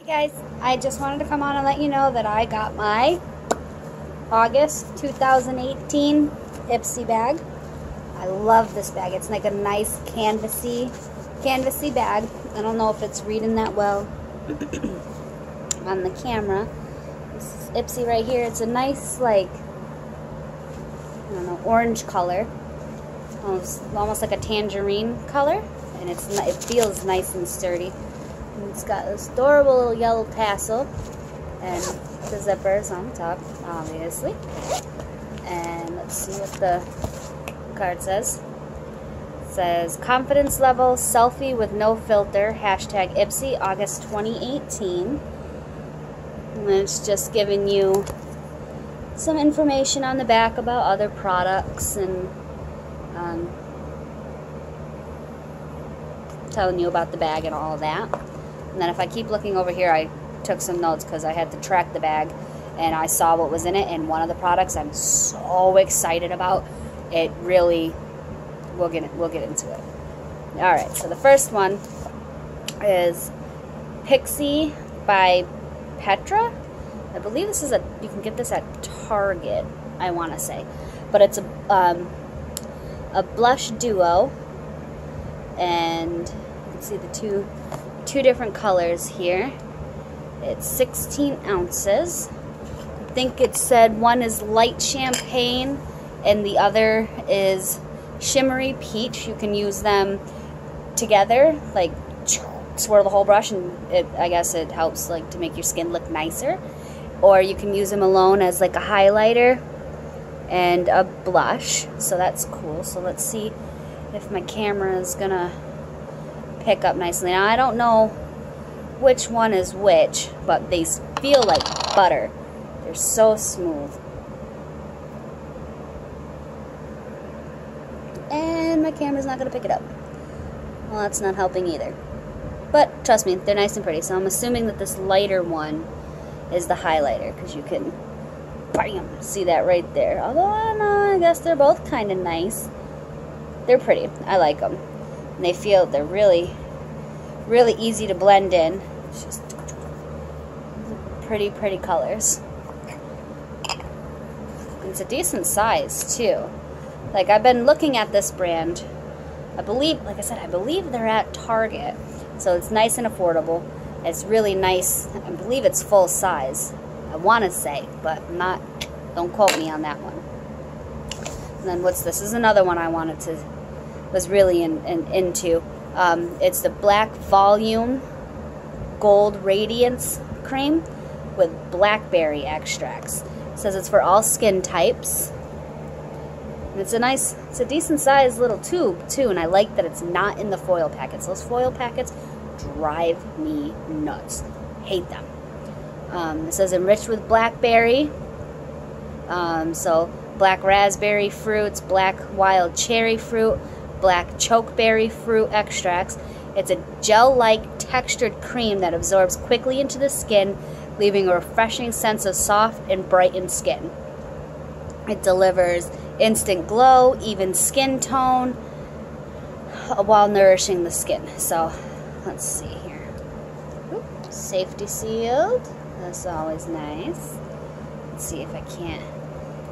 Guys, I just wanted to come on and let you know that I got my August 2018 Ipsy bag. I love this bag. It's like a nice canvasy bag. I don't know if it's reading that well on the camera. This is Ipsy right here. It's a nice, like, I don't know, orange color. Almost like a tangerine color. And it feels nice and sturdy. And it's got this adorable little yellow tassel. And the zipper's on top, obviously. And let's see what the card says. It says, confidence level, selfie with no filter, hashtag Ipsy, August 2018. And it's just giving you some information on the back about other products and telling you about the bag and all of that. And then if I keep looking over here, I took some notes because I had to track the bag and I saw what was in it, and one of the products I'm so excited about. It really, we'll get into it. Alright, so the first one is Pixie by Petra. I believe this is you can get this at Target, I want to say. But it's a blush duo, and you can see the two different colors here. It's 16 ounces. I think it said one is light champagne and the other is shimmery peach. You can use them together, like swirl the whole brush, and I guess it helps like to make your skin look nicer. Or you can use them alone as like a highlighter and a blush. So that's cool. So let's see if my camera is gonna pick up nicely. Now I don't know which one is which, but they feel like butter. They're so smooth. And my camera's not gonna pick it up. Well, that's not helping either. But trust me, they're nice and pretty. So I'm assuming that this lighter one is the highlighter, because you can, bam, see that right there. Although, I don't know, I guess they're both kind of nice. They're pretty. I like them. And they're really, really easy to blend in. It's just pretty, pretty colors. It's a decent size, too. Like, I've been looking at this brand. I believe, like I said, I believe they're at Target. So it's nice and affordable. It's really nice. I believe it's full size. I want to say, but don't quote me on that one. And then what's this? This is another one I was really into. It's the Black Volume Gold Radiance Cream with blackberry extracts. It says it's for all skin types. And it's a decent sized little tube too, and I like that it's not in the foil packets. Those foil packets drive me nuts. Hate them. It says enriched with blackberry. So black raspberry fruits, black wild cherry fruit, black chokeberry fruit extracts. It's a gel-like textured cream that absorbs quickly into the skin, leaving a refreshing sense of soft and brightened skin. It delivers instant glow, even skin tone, while nourishing the skin. So, let's see here. Oop, safety sealed. That's always nice. Let's see if I can't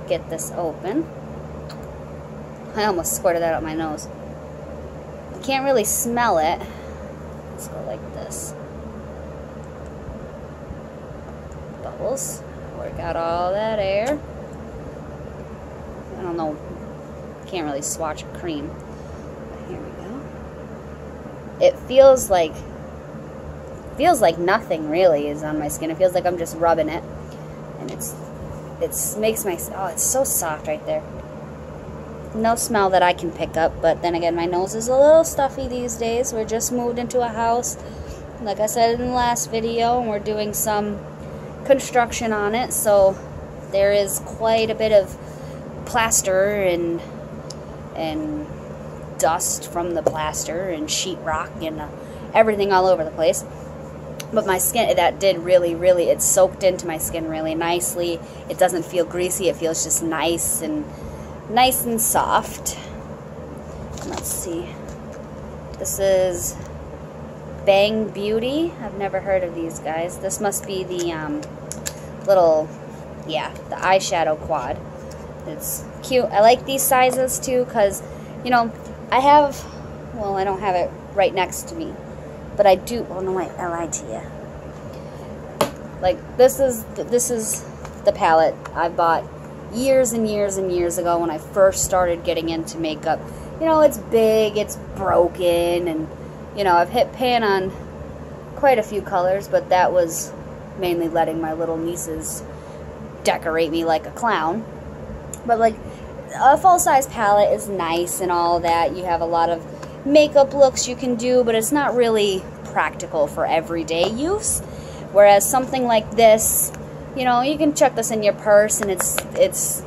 get this open. I almost squirted that out my nose. You can't really smell it. Let's go like this. Bubbles. Work out all that air. I don't know. Can't really swatch a cream. But here we go. It feels like nothing really is on my skin. It feels like I'm just rubbing it, and it makes my, oh, it's so soft right there. No smell that I can pick up, but then again, my nose is a little stuffy these days. We're just moved into a house, like I said in the last video, and we're doing some construction on it, so there is quite a bit of plaster and dust from the plaster and sheetrock and everything all over the place. But my skin, that did really, it soaked into my skin really nicely. It doesn't feel greasy. It feels just nice and soft. Let's see. This is Bang Beauty. I've never heard of these guys. This must be the little, yeah, the eyeshadow quad. It's cute. I like these sizes too because, you know, I have, well, I don't have it right next to me, but I do. Oh no, I lied to you. Like this is the palette I bought years and years and years ago when I first started getting into makeup. You know, it's big, it's broken, and you know, I've hit pan on quite a few colors, but that was mainly letting my little nieces decorate me like a clown. But like a full-size palette is nice and all that. You have a lot of makeup looks you can do, but it's not really practical for everyday use. Whereas something like this, you know, you can chuck this in your purse and it's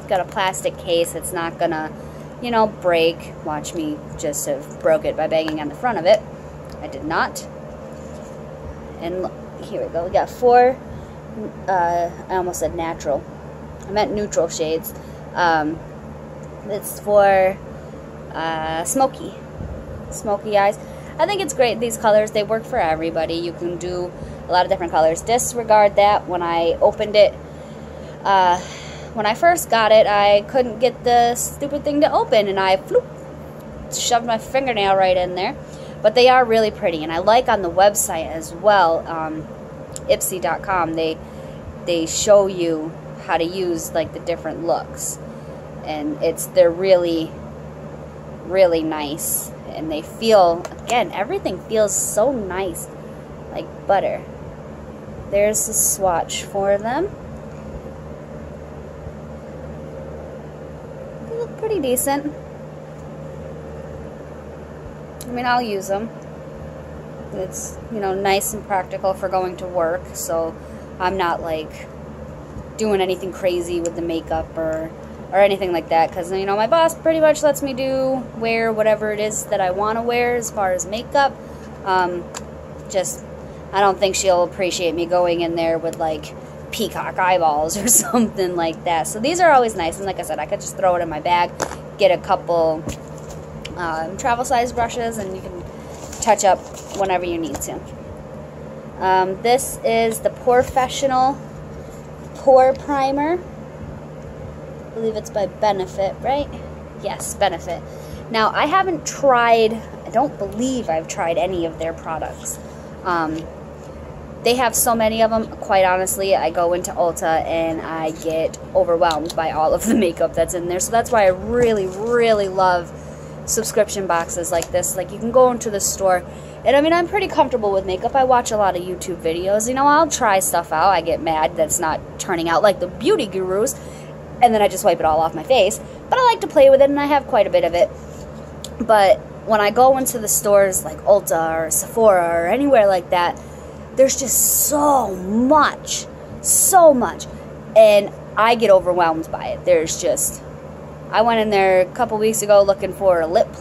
got a plastic case. It's not gonna, you know, break. Watch me just have broke it by banging on the front of it. I did not. And here we go. We got 4, I almost said natural. I meant neutral shades. It's for smoky eyes. I think it's great. These colors, they work for everybody. You can do a lot of different colors. Disregard that. When I opened it, when I first got it, I couldn't get the stupid thing to open, and I shoved my fingernail right in there. But they are really pretty, and I like on the website as well, Ipsy.com, they show you how to use like the different looks, and they're really, really nice, and they feel, again, everything feels so nice, like butter. There's the swatch for them. They look pretty decent. I mean, I'll use them. It's, you know, nice and practical for going to work, so I'm not like doing anything crazy with the makeup or anything like that, because, you know, my boss pretty much lets me wear whatever it is that I want to wear as far as makeup. Just, I don't think she'll appreciate me going in there with like peacock eyeballs or something like that. So these are always nice, and like I said, I could just throw it in my bag, get a couple travel size brushes, and you can touch up whenever you need to. This is the Professional Pore Primer. I believe it's by Benefit, right? Yes, Benefit. Now, I haven't tried, I don't believe I've tried any of their products. They have so many of them, quite honestly. I go into Ulta and I get overwhelmed by all of the makeup that's in there. So that's why I really, really love subscription boxes like this. Like, you can go into the store, and I mean, I'm pretty comfortable with makeup. I watch a lot of YouTube videos. You know, I'll try stuff out. I get mad that's not turning out like the beauty gurus, and then I just wipe it all off my face. But I like to play with it, and I have quite a bit of it. But when I go into the stores like Ulta or Sephora or anywhere like that, there's just so much, and I get overwhelmed by it. There's just, I went in there a couple weeks ago looking for a lip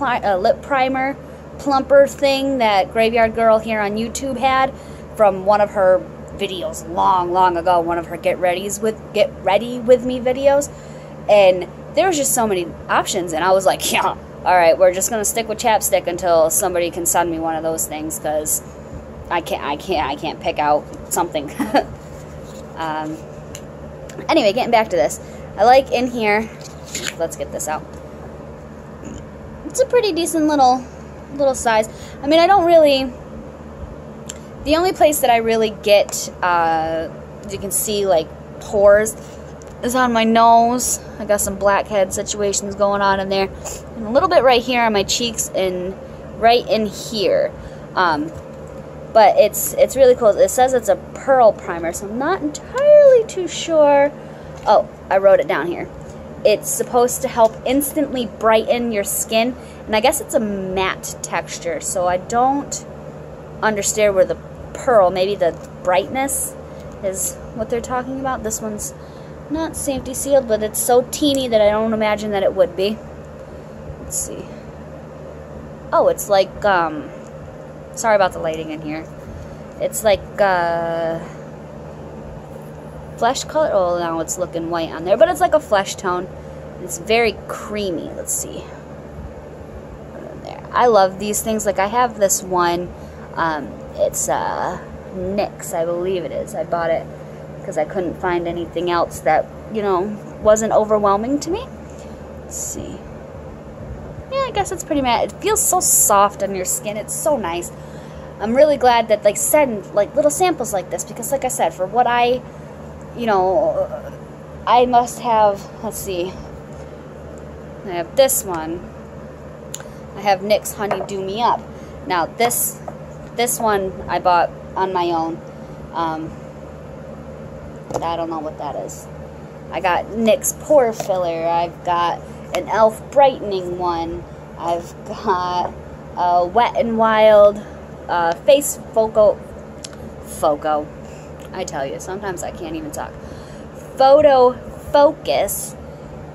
primer plumper thing that Graveyard Girl here on YouTube had from one of her videos long ago, one of her Get Ready With Me videos, and there was just so many options, and I was like, yeah, alright, we're just gonna stick with chapstick until somebody can send me one of those things, because I can't pick out something. Anyway, getting back to this, I like in here, let's get this out. It's a pretty decent little size. I mean, I don't really, the only place that I really get, you can see, like, pores is on my nose. I got some blackhead situations going on in there. And a little bit right here on my cheeks and right in here. But it's really cool. It says it's a pearl primer, so I'm not entirely too sure. Oh, I wrote it down here. It's supposed to help instantly brighten your skin, and I guess it's a matte texture, so I don't understand where the pearl, maybe the brightness is what they're talking about. This one's not safety sealed, but it's so teeny that I don't imagine that it would be. Let's see. Oh, it's like, sorry about the lighting in here. It's like, flesh color. Oh, now it's looking white on there, but it's like a flesh tone. It's very creamy. Let's see. There. I love these things. Like, I have this one It's NYX, I believe it is. I bought it because I couldn't find anything else that, you know, wasn't overwhelming to me. Let's see. Yeah, I guess it's pretty matte. It feels so soft on your skin. It's so nice. I'm really glad that, like, send, like, little samples like this, because, like I said, for what I, you know, I must have, let's see, I have this one. I have NYX Honey Do Me Up. Now, this one I bought on my own. I don't know what that is. I got NYX Pore Filler. I've got an e.l.f. brightening one. I've got a Wet n Wild face foco. I tell you, sometimes I can't even talk. Photo Focus.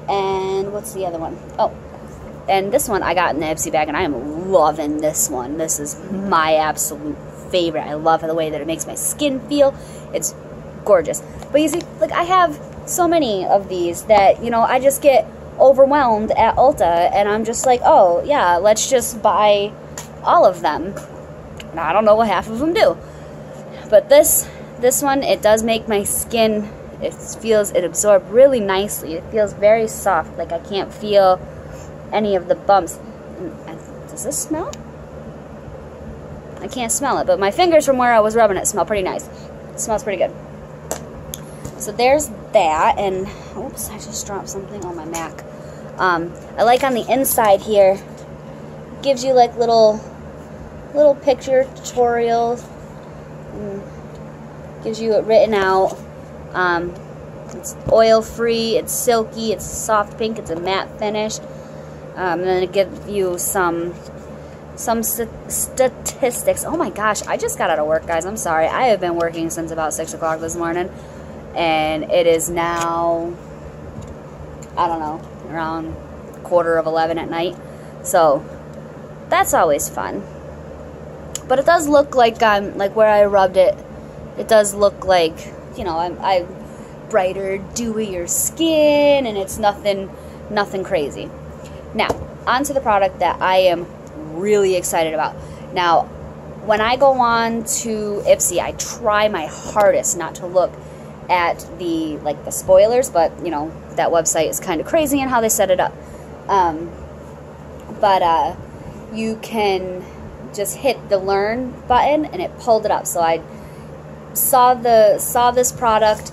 And what's the other one? Oh, and this one I got in the Ipsy bag, and I am loving this one. This is my absolute favorite. I love the way that it makes my skin feel. It's gorgeous. But you see, like, I have so many of these that, you know, I just get overwhelmed at Ulta, and I'm just like, oh, yeah, let's just buy all of them. And I don't know what half of them do. But this one, it does make my skin, it absorbs really nicely. It feels very soft. Like, I can't feel any of the bumps. Does this smell? I can't smell it, but my fingers from where I was rubbing it smell pretty nice. It smells pretty good. So there's that, and oops, I just dropped something on my Mac. I like on the inside here, gives you like little picture tutorials. Gives you it written out. It's oil-free, it's silky, it's soft pink, it's a matte finish. And then it gives you some statistics. Oh my gosh, I just got out of work, guys. I'm sorry. I have been working since about 6 o'clock this morning, and it is now, I don't know, around 11:15 at night. So that's always fun. But it does look like like where I rubbed it, it does look like, you know, I'm brighter, dewier skin, and it's nothing crazy. Now, onto the product that I am really excited about. Now, when I go on to Ipsy, I try my hardest not to look at the spoilers, but you know, that website is kind of crazy in how they set it up. But you can just hit the learn button, and it pulled it up. So I saw this product,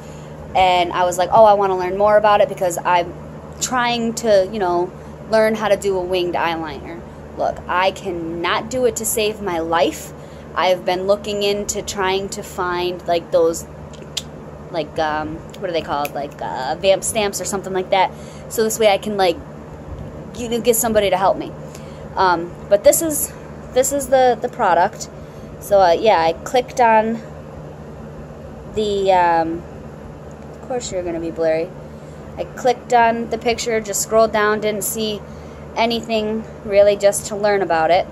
and I was like, oh, I want to learn more about it, because I'm trying to, you know, learn how to do a winged eyeliner. Look, I cannot do it to save my life. I've been looking into trying to find like those, like what are they called, like vamp stamps or something like that, so this way I can like get somebody to help me. But this is the product. So yeah, I clicked on the of course you're gonna be blurry. I clicked on the picture, just scrolled down, didn't see anything really, just to learn about it.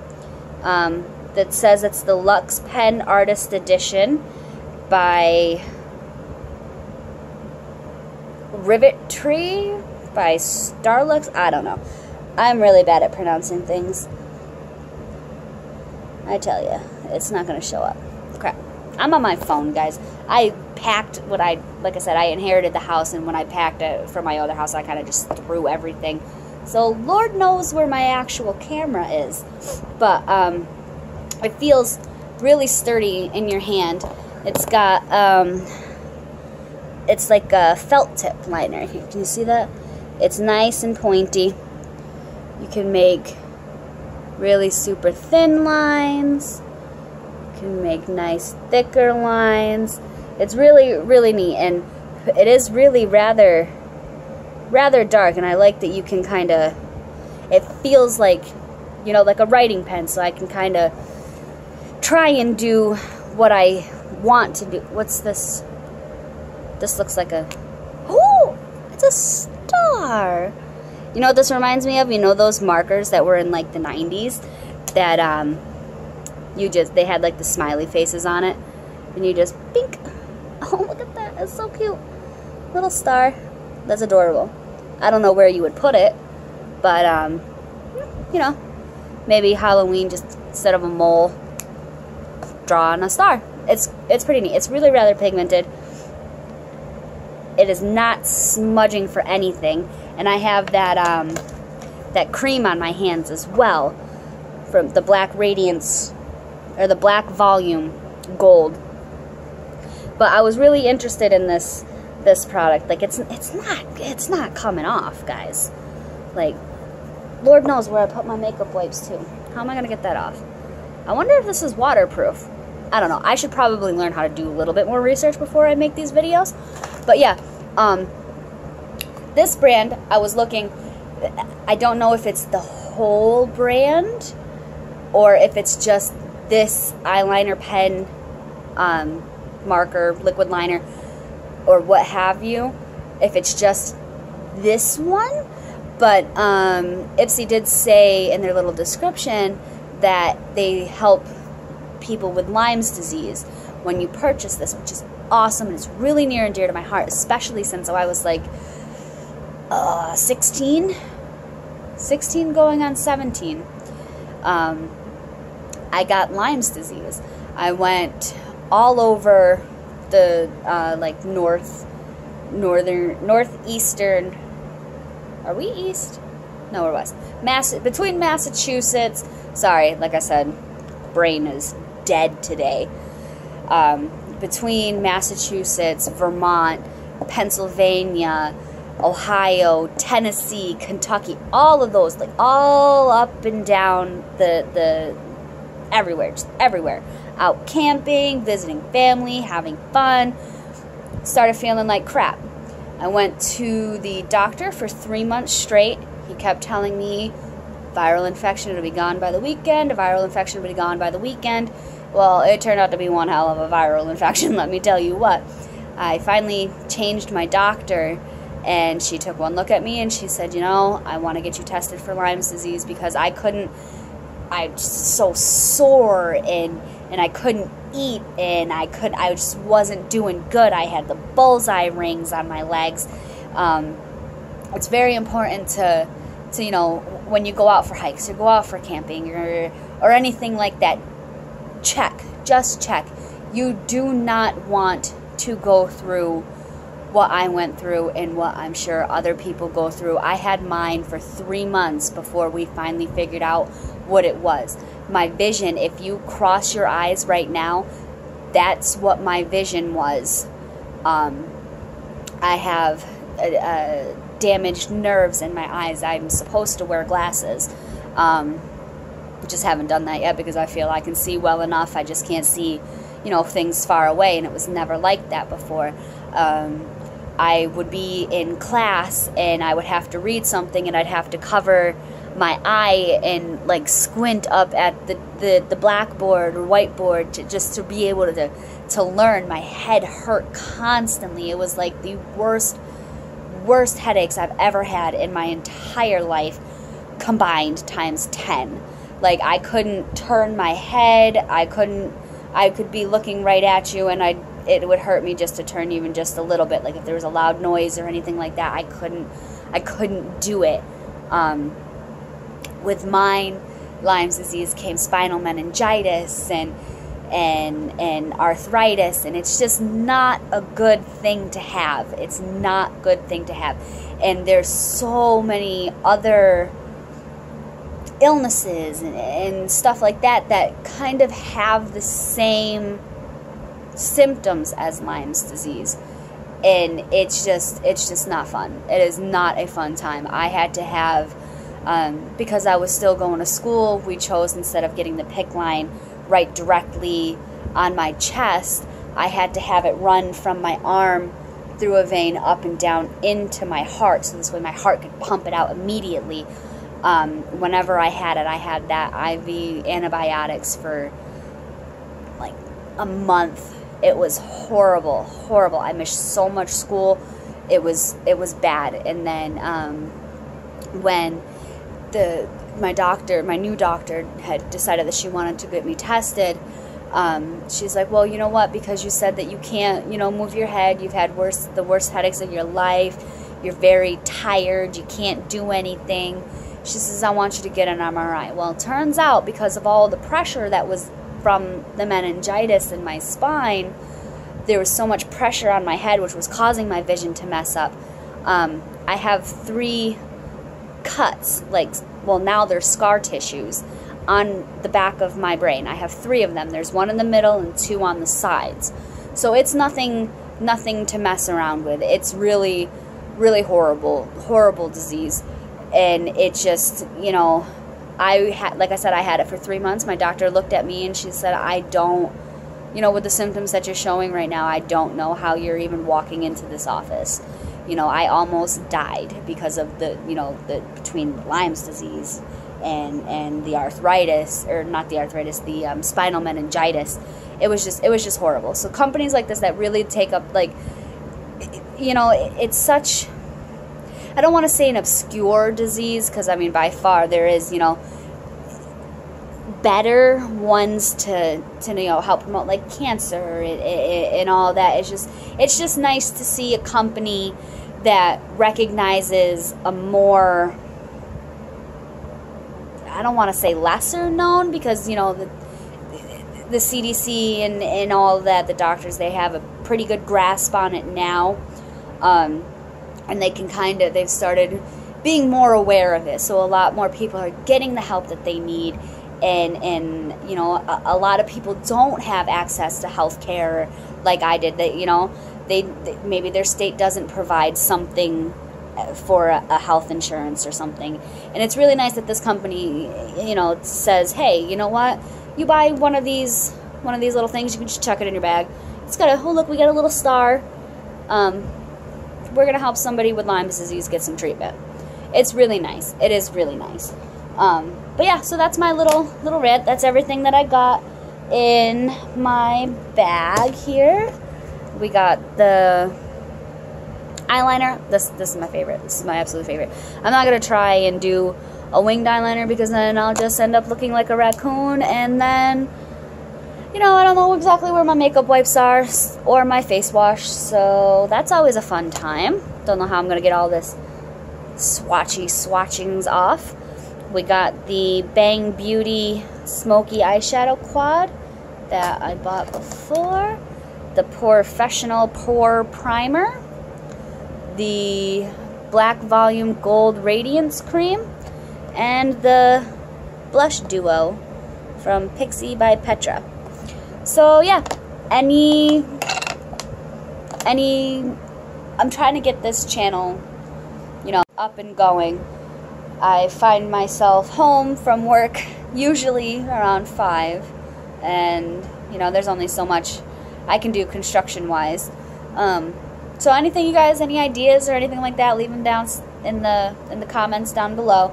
That says it's the Luxe Pen Artist Edition by Rivet Tree by Starlux. I don't know. I'm really bad at pronouncing things. I tell you, it's not going to show up. Crap. I'm on my phone, guys. I packed what like I said, I inherited the house, and when I packed it from my other house, I kind of just threw everything. So Lord knows where my actual camera is. But it feels really sturdy in your hand. It's got, it's like a felt tip liner. Can you see that? It's nice and pointy. You can make really super thin lines. You can make nice thicker lines. It's really, really neat, and it is really rather dark, and I like that you can kind of, it feels like, you know, like a writing pen, so I can kind of try and do what I want to do. What's this? This looks like a, oh, it's a star. You know what this reminds me of? You know those markers that were in like the 90s that they had like the smiley faces on it, and you just bink. Oh, look at that. It's so cute. Little star. That's adorable. I don't know where you would put it, but you know, maybe Halloween, just instead of a mole. draw on a star. It's pretty neat. It's really rather pigmented. It is not smudging for anything, and I have that that cream on my hands as well from the Black Radiance, or the Black Volume Gold. But I was really interested in this product. Like, it's not coming off, guys. Like, Lord knows where I put my makeup wipes too. How am I gonna get that off? I wonder if this is waterproof. I don't know. I should probably learn how to do a little bit more research before I make these videos. But yeah, this brand, I was looking, I don't know if it's the whole brand or if it's just this eyeliner pen, marker, liquid liner, or what have you, if it's just this one. But Ipsy did say in their little description that they help people with Lyme's disease when you purchase this, which is awesome, and it's really near and dear to my heart, especially since I was like 16 going on 17. I got Lyme's disease. I went all over the like northeastern. Are we east? No, we're west. Between Massachusetts. Sorry, like I said, brain is dead today. Between Massachusetts, Vermont, Pennsylvania, Ohio, Tennessee, Kentucky, all of those, like all up and down the everywhere, just everywhere. Out camping, visiting family, having fun. Started feeling like crap. I went to the doctor for 3 months straight. He kept telling me viral infection will be gone by the weekend, a viral infection will be gone by the weekend. Well, it turned out to be one hell of a viral infection, let me tell you what. I finally changed my doctor, and she took one look at me and she said, you know, I want to get you tested for Lyme's disease because I was so sore and I couldn't eat, and I just wasn't doing good. I had the bullseye rings on my legs. It's very important to you know, when you go out for hikes or go out for camping or anything like that, just check. You do not want to go through what I went through and what I'm sure other people go through. I had mine for 3 months before we finally figured out what it was. My vision, if you cross your eyes right now, that's what my vision was. I have damaged nerves in my eyes. I'm supposed to wear glasses. Just haven't done that yet because I feel I can see well enough. I just can't see, you know, things far away, and it was never like that before. I would be in class and I would have to read something and I'd have to cover my eye and like squint up at the blackboard or whiteboard just to be able to learn. My head hurt constantly. It was like the worst headaches I've ever had in my entire life, combined times 10. Like, I couldn't turn my head. I could be looking right at you and it would hurt me just to turn even just a little bit. Like if there was a loud noise or anything like that, I couldn't do it. With mine, Lyme's disease came spinal meningitis and arthritis, and it's just not a good thing to have. It's not a good thing to have. And there's so many other illnesses and stuff like that that kind of have the same symptoms as Lyme's disease, and it's just not fun. It is not a fun time. I had to have because I was still going to school, we chose, instead of getting the PICC line right directly on my chest, I had to have it run from my arm through a vein up and down into my heart, so this way my heart could pump it out immediately. Whenever I had it, I had that IV antibiotics for like a month. It was horrible, horrible. I missed so much school. It was bad. And then when my new doctor had decided that she wanted to get me tested, she's like, well, you know what, because you said that you can't, you know, move your head, you've had the worst headaches of your life, you're very tired, you can't do anything. She says, I want you to get an MRI. Well, it turns out, because of all the pressure that was from the meningitis in my spine, there was so much pressure on my head, which was causing my vision to mess up. I have 3 cuts, like, well, now they're scar tissues on the back of my brain. I have 3 of them. There's 1 in the middle and 2 on the sides. So it's nothing to mess around with. It's really, really horrible disease. And it just, you know, like I said, I had it for 3 months. My doctor looked at me and she said, I don't, you know, with the symptoms that you're showing right now, I don't know how you're even walking into this office. You know, I almost died because of the, you know, between Lyme's disease and the arthritis, or not the arthritis, the spinal meningitis. It was just horrible. So companies like this that really take up, like, you know, it's such, I don't want to say an obscure disease, because, I mean, by far there is, you know, better ones to you know, help promote, like cancer and all that. It's just nice to see a company that recognizes a more, I don't want to say lesser known, because, you know, the CDC and all that, the doctors, they have a pretty good grasp on it now, and they can kind of, they've started being more aware of it, so a lot more people are getting the help that they need. And you know, a lot of people don't have access to health care like I did. That, you know, they maybe their state doesn't provide something for a health insurance or something. And it's really nice that this company, you know, says, hey, you know what, you buy one of these little things, you can just chuck it in your bag. It's got a, oh look, we got a little star. We're gonna help somebody with Lyme's disease get some treatment. It's really nice. It is really nice. But yeah, so that's my little rant. That's everything that I got in my bag here. We got the eyeliner. This is my favorite. This is my absolute favorite. I'm not going to try and do a winged eyeliner, because then I'll just end up looking like a raccoon, and then, you know, I don't know exactly where my makeup wipes are or my face wash, so that's always a fun time. Don't know how I'm going to get all this swatchings off. We got the Bang Beauty Smoky Eyeshadow Quad that I bought before. The Professional Pore Primer. The Black Volume Gold Radiance Cream. And the Blush Duo from Pixie by Petra. So yeah, I'm trying to get this channel, you know, up and going. I find myself home from work usually around 5, and, you know, there's only so much I can do construction-wise. So anything, you guys, any ideas or anything like that, leave them down in the comments down below.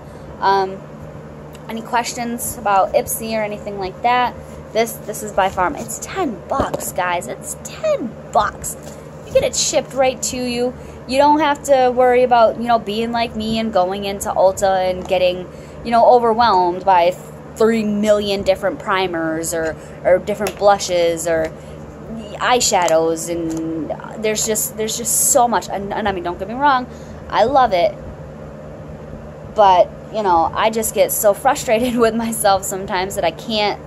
Any questions about Ipsy or anything like that? This is by far, it's $10, guys. It's $10. You get it shipped right to you. You don't have to worry about, you know, being like me and going into Ulta and getting, you know, overwhelmed by 3 million different primers or different blushes or eyeshadows, and there's just so much. And I mean, don't get me wrong, I love it, but, you know, I just get so frustrated with myself sometimes that I can't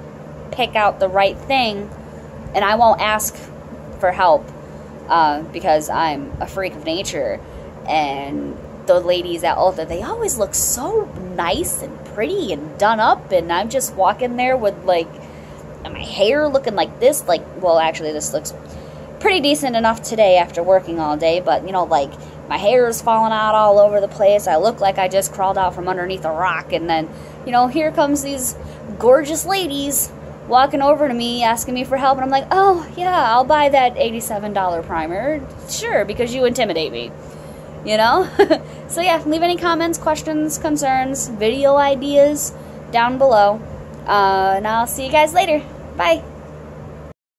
pick out the right thing, and I won't ask for help. Because I'm a freak of nature, and the ladies at Ulta, they always look so nice and pretty and done up, and I'm just walking there with, like, my hair looking like this, like, well, actually, this looks pretty decent enough today after working all day, but, you know, like, my hair is falling out all over the place. I look like I just crawled out from underneath a rock, and then, you know, here comes these gorgeous ladies walking over to me, asking me for help, and I'm like, oh, yeah, I'll buy that $87 primer. Sure, because you intimidate me, you know? So, yeah, leave any comments, questions, concerns, video ideas down below, and I'll see you guys later. Bye.